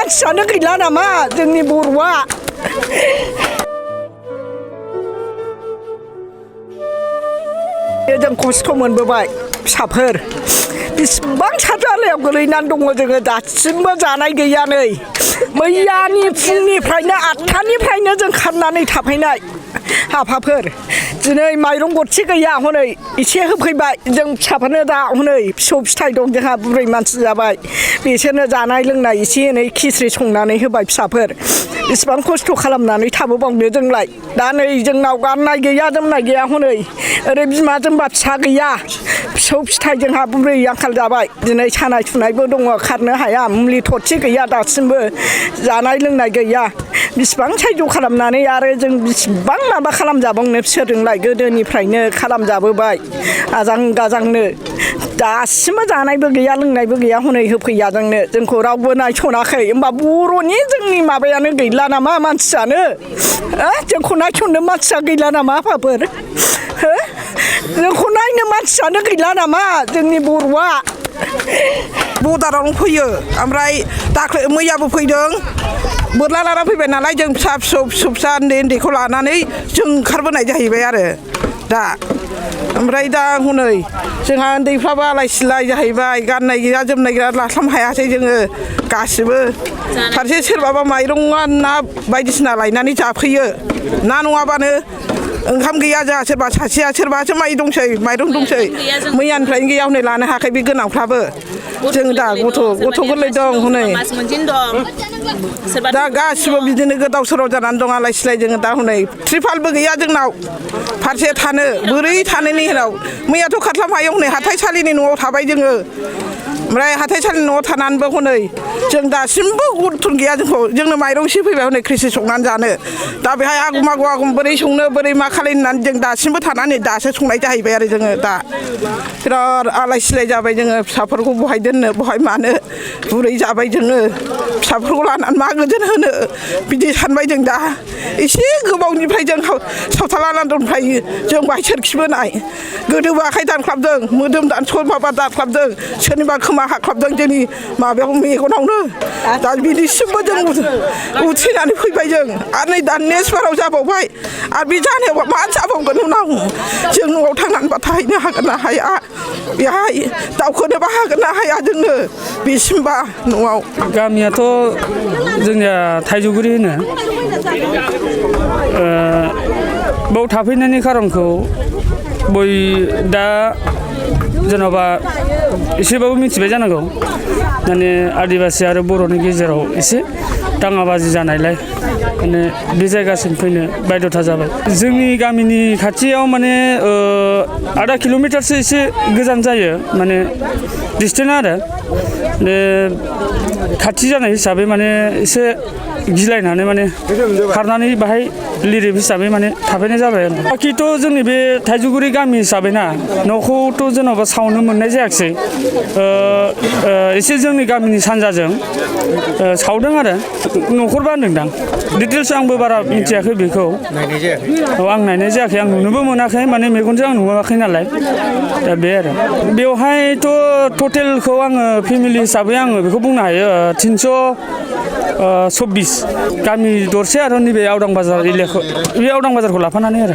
मानसियानो गैला नामा जोंनि बर'आ जों खस्थ' मोनबोबाय फिसाफोर बेसेबां साजालायाव गोलैनानै दङ जोङो दासिमबो जानाय गैया नै मैयानि फुंनिफ्रायनो 8टानिफ्रायनो जों खारनानै थाफैनाय आफाफोर दिनै माइरं गरसे गैया हनै एसे होफैबाय जों फिसाफोरनो दा हनै फिसौ फिथाइ दं जोंहा बुरै मानसि जाबाय बिसोरनो जानाय लोंनाय एसे एनै खिस्रि संनानै होबाय फिसाफोर इसिबां खस्थ' खालामनानै थाबोबावनो जोंलाय दा नै जोंनाव गाननाय गैया जोमनाय गैया हनै ओरै बिमा जोंबा फिसा गैया फिसौ फिथाइ जोंहा बुरै आंखाल जाबाय दिनै सानाय सुनायबो दङ खारनो हाया मुलि थरसे गैया दासिमबो जानाय लोंनाय गैया बिसिबां सायज' खालामनानै आरो जों बिसिबां माबा खालामजाबावनो बिसोरजोंलाय गोदोनिफ्रायनो खालामजाबोबाय आजां गाजांनो दासिमबो जानायबो गैया लोंनायबो गैया हनै होफैया जोंखौ रावबो नायसनाखै होमबा बर'नि जोंनि माबायानो गैला नामा मानसियानो जोंखौ नायसननो मानसिया गैला नामा आफाफोर जोंखौ नायनो मानसियानो गैला नामा जोंनि बर'आ बर्डारावनो फैयो ओमफ्राय दाख्लै मैयाबो फैदों बोरला लाना फैबाय नालाय जों फिसा उन्दै उन्दैखौ लानानै जों ओंखारबोनाय जाहैबाय आरो दा ओमफ्राय दा हनै जोंहा उन्दैफ्राबो आलाय सिलाय जाहैबाय गाननाय गैया जोमनाय गैया लास्लाम हायासै जोङो गासिबो फारसे सोरबाबा माइरङा ना बायदिसिना लायनानै जाफैयो ना नङाबानो ओंखाम गैया जोंहा सोरबा सासेया सोरबासो माइरं दंसै मैयानिफ्रायनो गैया हनै लानो हायाखै बे गोनांफ्राबो जों दा गथ' गोरलै दं हनै दा गासिबो बिदिनो गोदाव सोराव जानानै दं आलाय सिलाय जोङो दा हनै त्रिपालबो गैया जोंनाव फारसे थानो बोरै थानोनि हेनाव मैयाथ' खाथ्लाम हायाव हनै हाथाइसालिनि न'आव थाबाय जोङो ओमफ्राय हाथाइसालिनि न'आव थानानैबो हनै जों दासिमबो गुरुथन गैया जोंनो माइरं एसे फैबाय हनै खृषि संनानै जानो दा बेहाय आगम बोरै संनो बोरै मा खालामनानै जों दासिमबो थानानै दासो संनाय जाहैबाय आरो जोङो दा बिराद आलाय सिलाय जाबाय जोङो फिसाफोरखौ बहाय दोननो बहाय मानो बुरै जाबाय जोङो फिसाफोरखौ लानानै मा गोजोन होनो बिदि सानबाय जों दा एसे गोबावनिफ्राय जों सावथाल आनन्दनिफ्राय जों बाहाय सोरखिबोनाय गोदोबो आखाइ दानख्लाबदों मोदोम माबा दानख्लाबदों सोरनिबा खोमा हाख्लाबदों जोंनि माबायाव मेगनावनो दा बिदिसिमबो जों उथ्रिनानै फैबाय जों आरो नै दा नेक्स्ट बाराव जाबावबाय आरो बे जानायाव मा जाबावगोन उनाव जों न'आव थांनानैबा थाहैनो हागोन ना हाया बेहाय दावखोनोबा हागोन ना हाया जोंनो बेसिमबा न'आव गामियाथ' जोंनिया थाइजौगुरि होनो बाव थाफैनायनि खारनखौ दा जेन'बा एसेबाबो मिथिबाय जानांगौ माने आदिबासि आरो बर'नि गेजेराव एसे दाङाबाजि जानायलाय माने बे जायगासिम फैनो बायद'था जाबाय जोंनि गामिनि खाथियाव माने आधा किल'मिटारसो एसे गोजान जायो माने डिसटेन्स आरो खाथि जानाय हिसाबै माने एसे गिलायनानै माने खारनानै बाहाय लिरिफ हिसाबै माने थाफैनाय जाबाय आरो बाखिथ' जोंनि बे थाइजौगुरि गामि हिसाबै ना न'खौथ' जेन'बा सावनो मोननाय जायाखिसै एसे जोंनि गामिनि सानजाजों सावदों आरो न'खरबा होनदोंदां डिटेल्स आंबो बारा मिथियाखै बेखौ आं नायनाय जायाखै आं नुनोबो मोनाखै माने मेगनजों आं नुवाखै नालाय दा बे आरो बेवहायथ' टटेलखौ आङो फेमिलि हिसाबै आङो बेखौ बुंनो हायो 324 गामि दरसे आरो नैबे आवदां बाजार एरियाखौ बे आवदां बाजारखौ लाफानानै आरो